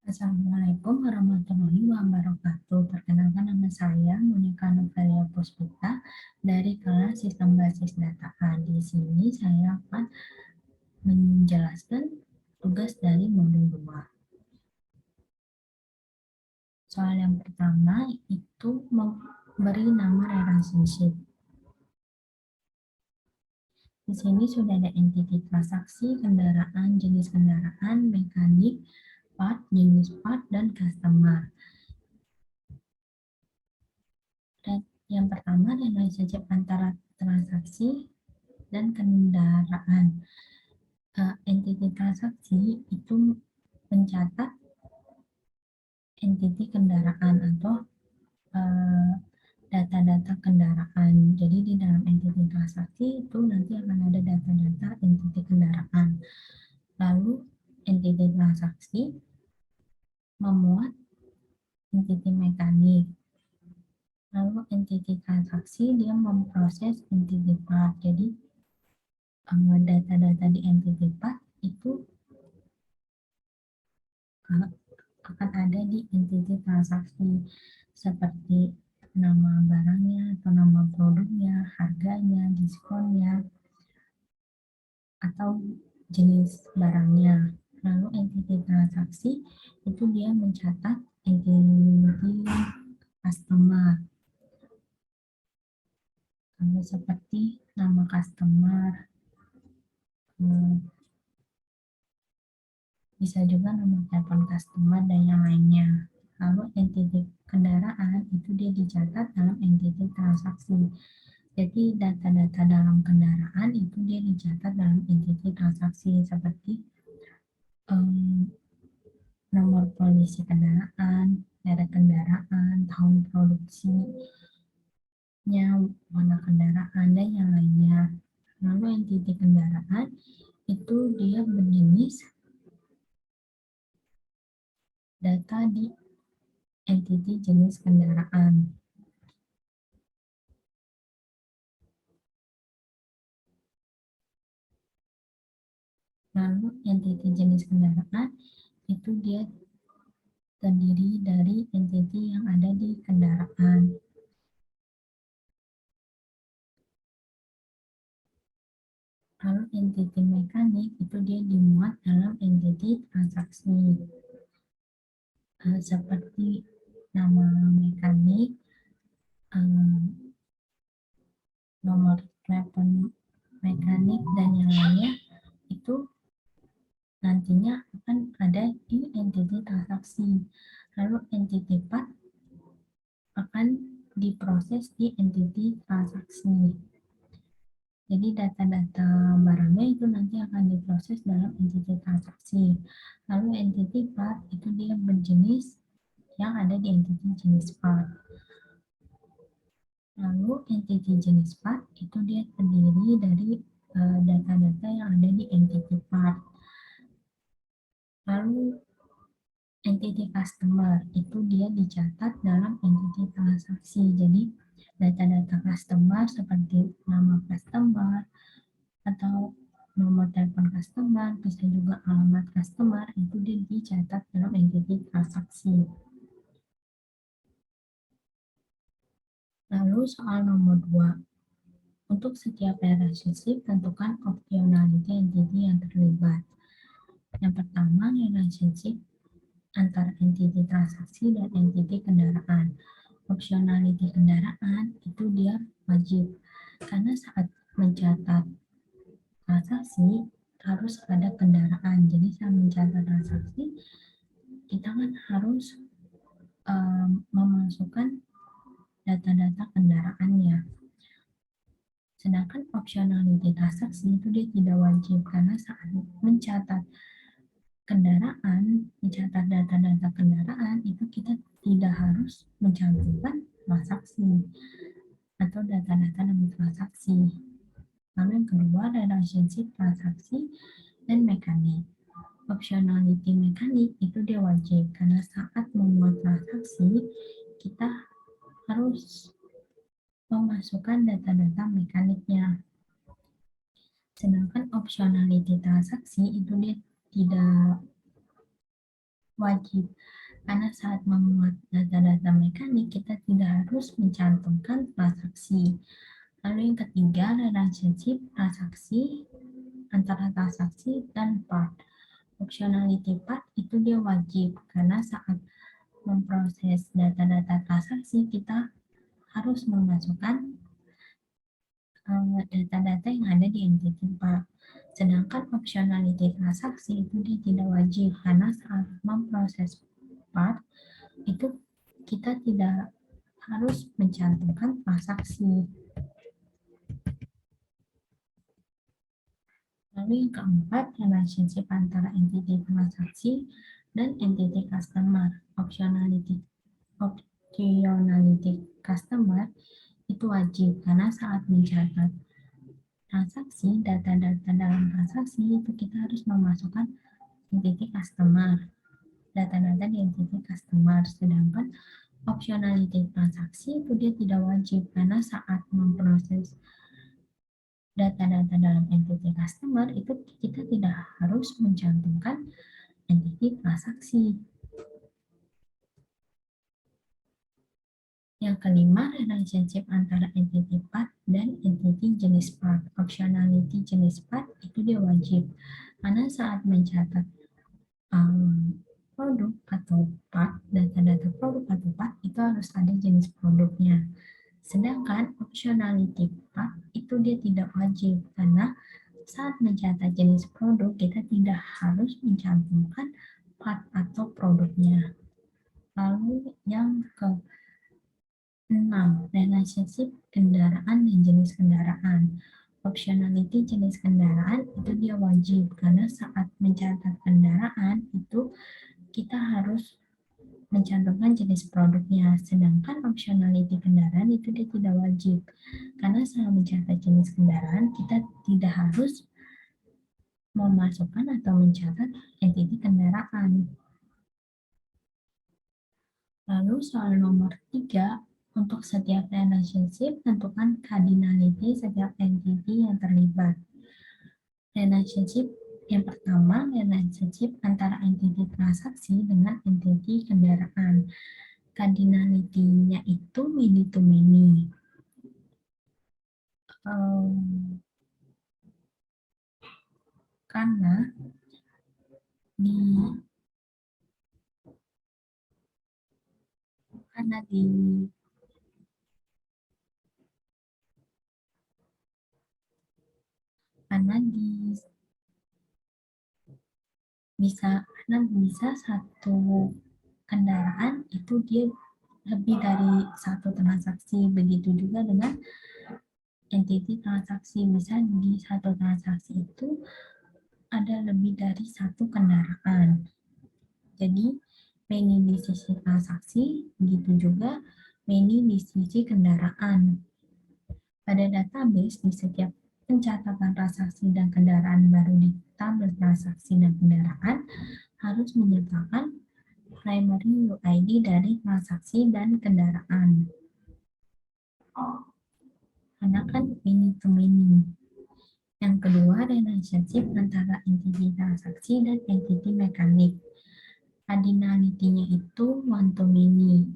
Assalamualaikum warahmatullahi wabarakatuh. Perkenalkan nama saya Monika Novelia Puspita dari kelas Sistem Basis Data A. Di sini saya akan menjelaskan tugas dari modul 2. Soal yang pertama itu memberi nama relationship. Di sini sudah ada entity transaksi, kendaraan, jenis kendaraan, mekanik, part, jenis part, dan customer. Dan yang pertama relationship antara transaksi dan kendaraan. Entity transaksi itu mencatat entity kendaraan atau data-data kendaraan. Jadi di dalam entity transaksi itu nanti akan ada data-data entity kendaraan. Lalu entity transaksi memuat entity mekanik. Lalu entity transaksi dia memproses entity part. Jadi data-data di entity part itu akan ada di entity transaksi seperti nama barangnya atau nama produknya, harganya, diskonnya, atau jenis barangnya. Lalu entity transaksi itu dia mencatat entity customer. Seperti nama customer, bisa juga nomor telepon customer dan yang lainnya. Lalu entity kendaraan itu dia dicatat dalam entity transaksi. Jadi data-data dalam kendaraan itu dia dicatat dalam entity transaksi seperti nomor polisi kendaraan, merek kendaraan, tahun produksinya, warna kendaraan, dan yang lainnya. Lalu entity kendaraan itu dia berjenis data di entity jenis kendaraan. Lalu entity jenis kendaraan itu dia terdiri dari entity yang ada di kendaraan. Lalu entity mekanik itu dia dimuat dalam entity transaksi. Seperti nama mekanik, nomor telepon mekanik, dan yang lainnya itu nantinya akan ada di entity transaksi. Lalu entity part akan diproses di entity transaksi. Jadi data-data barangnya itu nanti akan diproses dalam entity transaksi. Lalu entity part itu dia berjenis yang ada di entity jenis part. Lalu entity jenis part itu dia terdiri dari data-data yang ada di entity part. Lalu entity customer itu dia dicatat dalam entity transaksi. Jadi data-data customer seperti nama customer atau nomor telepon customer, bisa juga alamat customer, itu dia dicatat dalam entity transaksi. Lalu soal nomor 2. Untuk setiap relationship, tentukan optionality entity yang terlibat. Yang pertama, relationship antara entity transaksi dan entity kendaraan. Optionality kendaraan itu dia wajib, karena saat mencatat transaksi harus ada kendaraan. Jadi saat mencatat transaksi, kita kan harus memasukkan data-data kendaraannya. Sedangkan optionality transaksi itu dia tidak wajib, karena saat mencatat kendaraan, mencatat data-data kendaraan, itu kita tidak harus mencantumkan transaksi atau data-data dalam transaksi. Lalu yang kedua, relationship transaksi dan mekanik. Optionality mekanik itu dia wajib, karena saat membuat transaksi, kita harus memasukkan data-data mekaniknya. Sedangkan optionality transaksi itu dia tidak wajib. Karena saat memuat data-data mekanik, kita tidak harus mencantumkan transaksi. Lalu yang ketiga, relationship transaksi antara transaksi dan part. Optionality part itu dia wajib, karena saat memproses data-data transaksi, kita harus memasukkan data-data yang ada di entity part. Sedangkan optionality transaksi itu dia tidak wajib, karena saat memproses part itu kita tidak harus mencantumkan transaksi. Lalu yang keempat, relationship antara entity transaksi dan entity customer. Optionality customer itu wajib, karena saat mencatat transaksi, data-data dalam transaksi itu kita harus memasukkan entity customer, data-data di entity customer. Sedangkan optionality transaksi itu dia tidak wajib, karena saat memproses data-data dalam entity customer itu kita tidak harus mencantumkan entity transaksi. Yang kelima, relationship antara entity part dan entity jenis part. Optionality jenis part itu dia wajib, karena saat mencatat produk atau part, data-data produk atau part itu harus ada jenis produknya. Sedangkan optionality part itu dia tidak wajib, karena saat mencatat jenis produk kita tidak harus mencantumkan part atau produknya. Lalu yang ke 6. Relationship kendaraan dan jenis kendaraan. Optionality jenis kendaraan itu dia wajib, karena saat mencatat kendaraan itu kita harus mencantumkan jenis produknya. Sedangkan optionality kendaraan itu dia tidak wajib, karena saat mencatat jenis kendaraan kita tidak harus memasukkan atau mencatat entity kendaraan. Lalu soal nomor 3, untuk setiap relationship, tentukan cardinality setiap entity yang terlibat. Relationship yang pertama, relationship antara entity transaksi dengan entity kendaraan. Cardinality-nya itu many to many. Karena di karena di karena di bisa satu kendaraan itu dia lebih dari satu transaksi. Begitu juga dengan entity transaksi, bisa di satu transaksi itu ada lebih dari satu kendaraan. Jadi many di sisi transaksi, begitu juga many di sisi kendaraan. Pada database, di setiap pencatatan transaksi dan kendaraan baru di tabel transaksi dan kendaraan harus menyertakan primary UID dari transaksi dan kendaraan. Karena kan many to many. Yang kedua, relationship antara entity transaksi dan entity mekanik. Cardinality-nya itu one to many.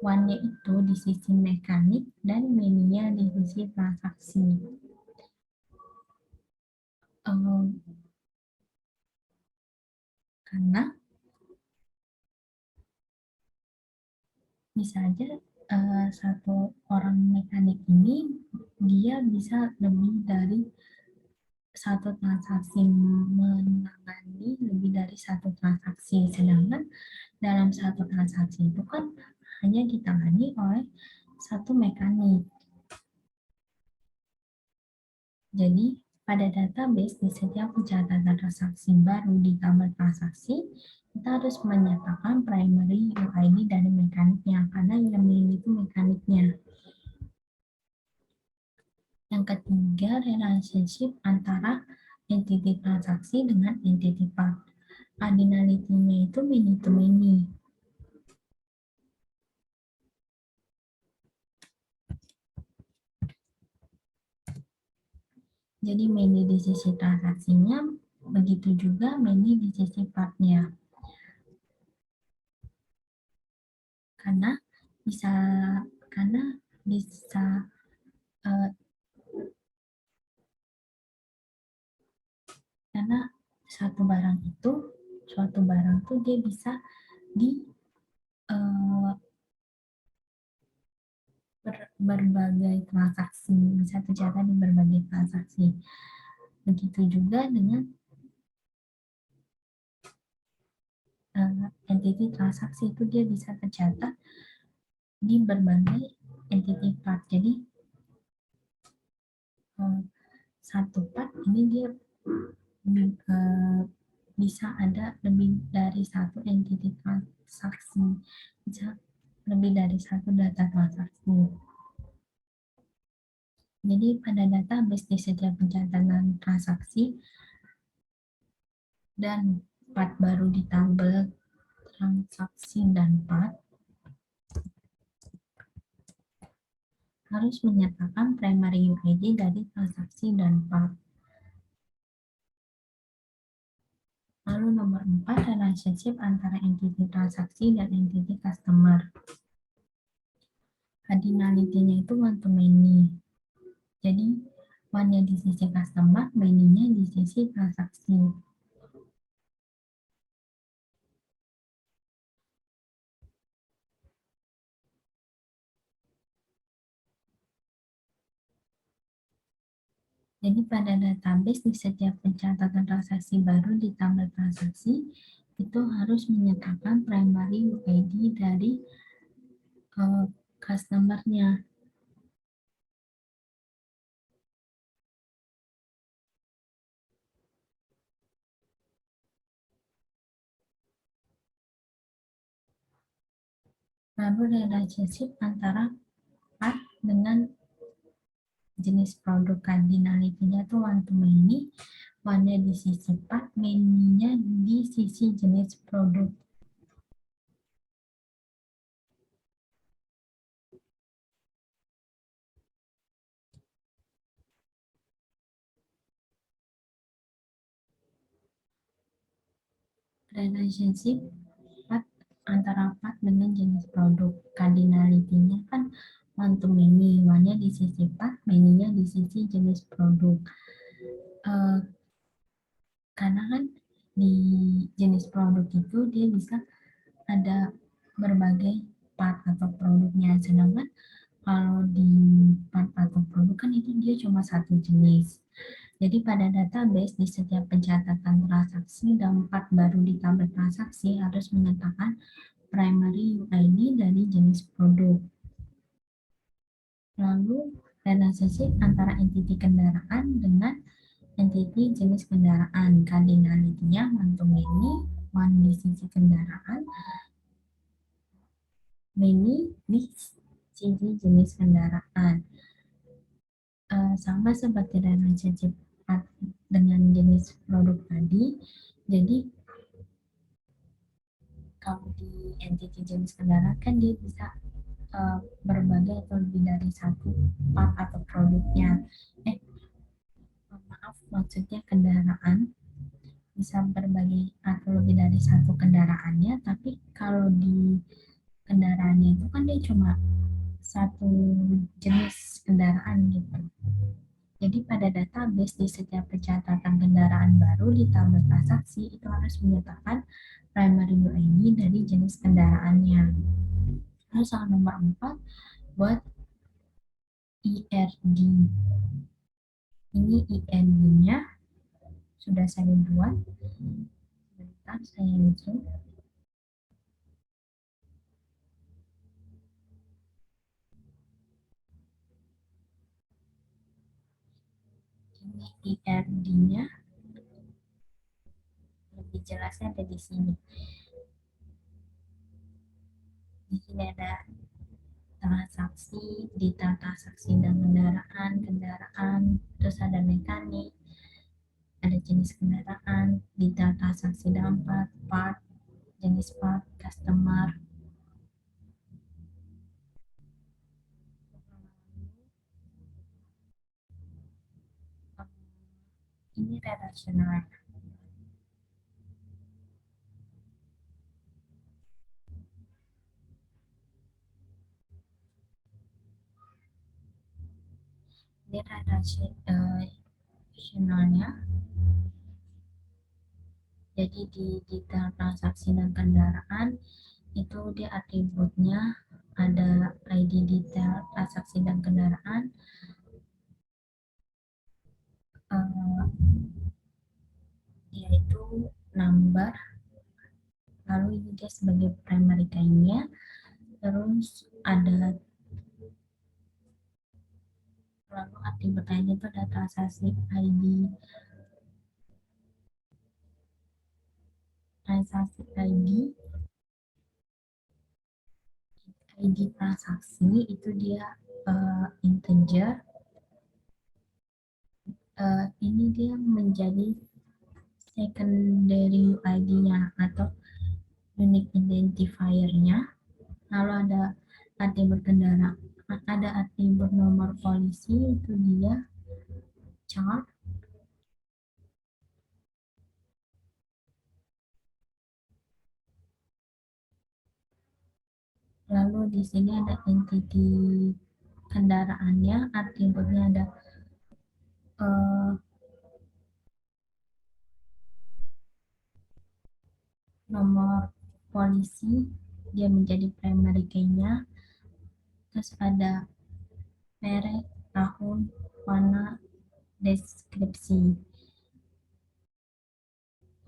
One-nya itu di sisi mekanik dan many-nya di sisi transaksi. Karena bisa aja satu orang mekanik ini dia bisa lebih dari satu transaksi, menangani lebih dari satu transaksi, sedangkan dalam satu transaksi itu kan hanya ditangani oleh satu mekanik. Jadi pada database di setiap pencatatan transaksi baru di tabel transaksi kita harus menyatakan primary UID dari mekaniknya, karena yang itu mekaniknya. Yang ketiga, relationship antara entity transaksi dengan entity part. Cardinality-nya itu many to many. Jadi many di sisi transaksinya, begitu juga many di sisi partnya. karena bisa karena bisa eh, karena suatu barang itu dia bisa di eh, berbagai transaksi, bisa tercatat di berbagai transaksi. Begitu juga dengan entity transaksi itu dia bisa tercatat di berbagai entity part. Jadi eh, satu part ini dia eh, bisa ada lebih dari satu entity transaksi, bisa lebih dari satu data transaksi. Jadi pada database di setiap pencatatan transaksi dan part baru di tabel transaksi dan part harus menyatakan primary UID dari transaksi dan part. Lalu nomor 4, relationship antara entity transaksi dan entity customer. Cardinality-nya itu one to many. Jadi, one-nya di sisi customer, many-nya di sisi transaksi. Jadi pada database di setiap pencatatan transaksi baru di tabel transaksi itu harus menyatakan primary UID dari customer-nya. Lalu relationship antara part dengan jenis produk, cardinality-nya itu one to many, one-nya di sisi part, many-nya di sisi jenis produk. Relationship part antara part dengan jenis produk, cardinality-nya kan one to many, one-nya di sisi part, many-nya di sisi jenis produk. Uh, karena kan di jenis produk itu dia bisa ada berbagai part atau produknya, sedangkan kalau di part atau produk kan itu dia cuma satu jenis. Jadi pada database di setiap pencatatan transaksi dan part baru di tabel transaksi harus menyatakan primary UID dari jenis produk. Lalu relationship antara entity kendaraan dengan entity jenis kendaraan. Cardinality-nya one to many, one di sisi kendaraan, many di sisi jenis kendaraan. Sama seperti relationship dengan jenis produk tadi. Jadi kalau di entity jenis kendaraan kan dia bisa berbagai atau lebih dari satu part atau produknya. Maaf, maksudnya kendaraan bisa berbagai atau lebih dari satu kendaraannya, tapi kalau di kendaraannya itu kan dia cuma satu jenis kendaraan gitu. Jadi pada database di setiap pencatatan kendaraan baru di tabel transaksi itu harus menyatakan primary UID dari jenis kendaraannya. Terus soal nomor 4 buat IRD. Ini IRD-nya sudah saya buat. Sebentar saya zoom. Ini IRD-nya lebih jelasnya ada di sini. Di sini ada transaksi, data transaksi dan kendaraan, terus ada mekanik, ada jenis kendaraan, data transaksi dan part, jenis part, customer. Ini relasional. Ini redaksionalnya. Jadi di detail transaksi dan kendaraan itu dia atributnya ada ID detail transaksi dan kendaraan, eh, yaitu number, lalu ini dia sebagai primary key-nya, terus ada lalu atribut lainnya itu ada transaksi ID, ID transaksi itu dia integer, ini dia menjadi secondary ID-nya atau unique identifier-nya. Lalu ada atribut kendaraan, ada atribut nomor polisi itu dia chart. Lalu di sini ada entity kendaraannya, atributnya ada eh, nomor polisi, dia menjadi primary key-nya, terus ada merek, tahun, warna, deskripsi.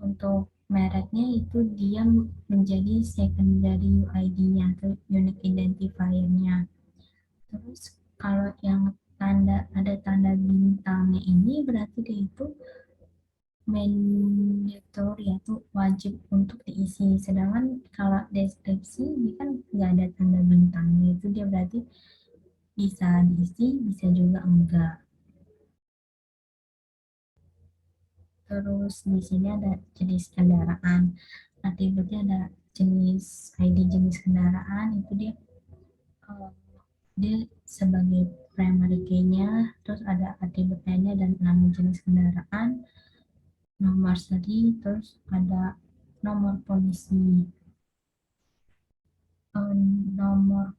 Untuk mereknya itu dia menjadi secondary ID-nya atau unique identifier-nya. Terus kalau yang ada tanda bintangnya ini berarti dia itu mandatory atau wajib untuk diisi. Sedangkan kalau deskripsi ini kan nggak ada tanda bintangnya, itu dia berarti bisa diisi, bisa juga enggak. Terus di sini ada jenis kendaraan. Atributnya ada jenis ID jenis kendaraan itu dia dia sebagai primary key-nya, terus ada atribut lainnya dan nama jenis kendaraan, nomor seri, terus ada nomor polisi, nomor,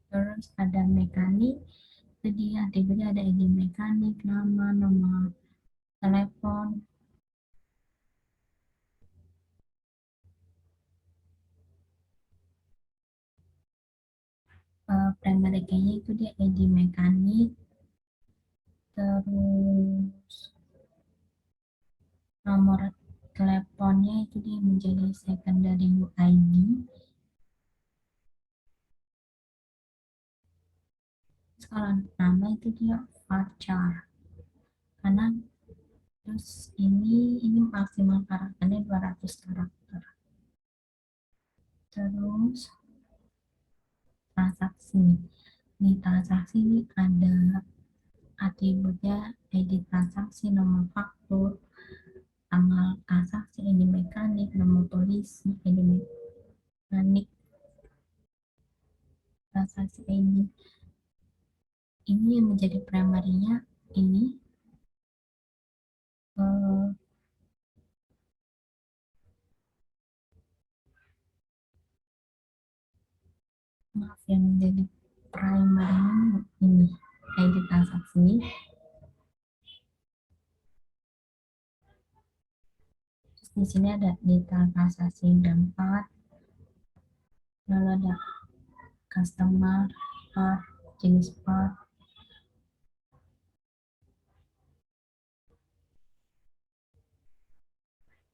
terus ada mekanik, jadi atributnya ada ID mekanik, nama, nomor telepon, primary key-nya itu dia ID mekanik, terus nomor teleponnya itu dia menjadi secondary ID. Kalau nama itu dia varchar, karena terus ini maksimal karakternya 200 karakter. Terus transaksi, di transaksi ini ada atributnya ID transaksi, nomor faktur, tanggal transaksi, ID mekanik, nomor polisi, ID mekanik, transaksi ini yang menjadi primary-nya ini eh, maaf, yang menjadi primary ini ID transaksi. Terus di sini ada data transaksi dampak, lalu ada customer, part, jenis part.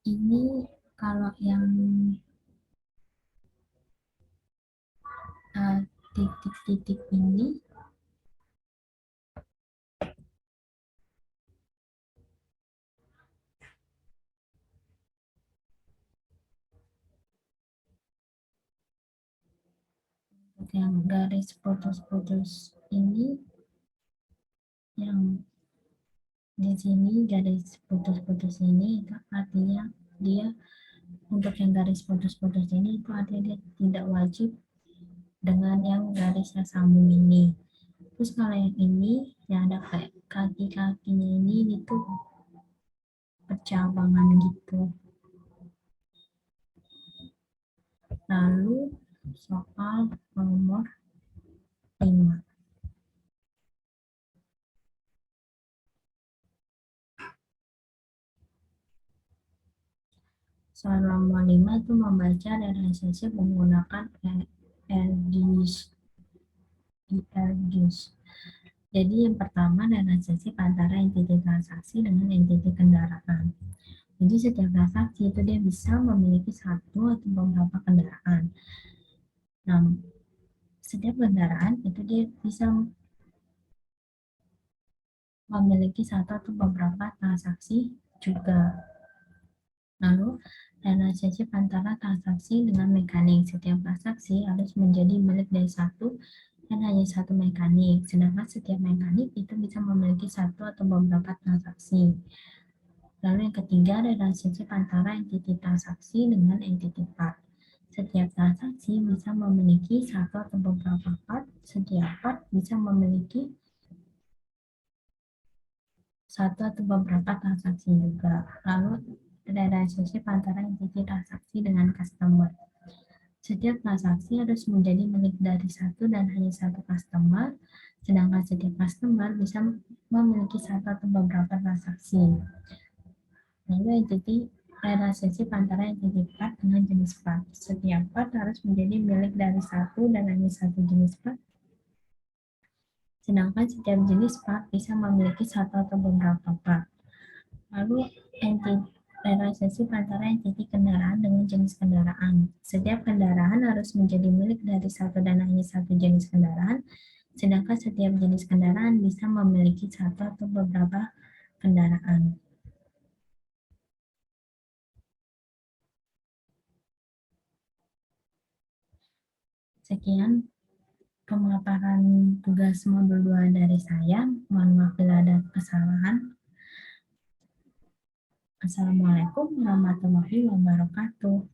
Ini kalau yang titik-titik ini yang garis putus-putus ini, yang di sini garis putus-putus ini itu artinya dia, untuk yang garis putus-putus ini itu artinya dia tidak wajib dengan yang garisnya sambung ini. Terus kalau yang ini yang ada kayak kaki-kakinya ini itu percabangan gitu. Lalu soal nomor 5. Soal nomor 5 itu membaca dan realisasi menggunakan ERGIS. Jadi yang pertama realisasi antara entiti transaksi dengan entiti kendaraan. Jadi setiap transaksi itu dia bisa memiliki satu atau beberapa kendaraan. Nah, setiap kendaraan itu dia bisa memiliki satu atau beberapa transaksi juga. Lalu, relationship antara transaksi dengan mekanik. Setiap transaksi harus menjadi milik dari satu dan hanya satu mekanik. Sedangkan setiap mekanik itu bisa memiliki satu atau beberapa transaksi. Lalu yang ketiga, relationship antara entiti transaksi dengan entiti part. Setiap transaksi bisa memiliki satu atau beberapa part. Setiap part bisa memiliki satu atau beberapa transaksi juga. Lalu relationship antara entiti transaksi dengan customer. Setiap transaksi harus menjadi milik dari satu dan hanya satu customer, sedangkan setiap customer bisa memiliki satu atau beberapa transaksi. Lalu entity relationship antara entity part dengan jenis part. Setiap part harus menjadi milik dari satu dan hanya satu jenis part, sedangkan setiap jenis part bisa memiliki satu atau beberapa part. Lalu relationship antara entiti kendaraan dengan jenis kendaraan. Setiap kendaraan harus menjadi milik dari satu dan hanya satu jenis kendaraan, sedangkan setiap jenis kendaraan bisa memiliki satu atau beberapa kendaraan. Sekian pemaparan tugas modul 2 dari saya. Mohon maaf bila ada kesalahan. Assalamualaikum warahmatullahi wabarakatuh.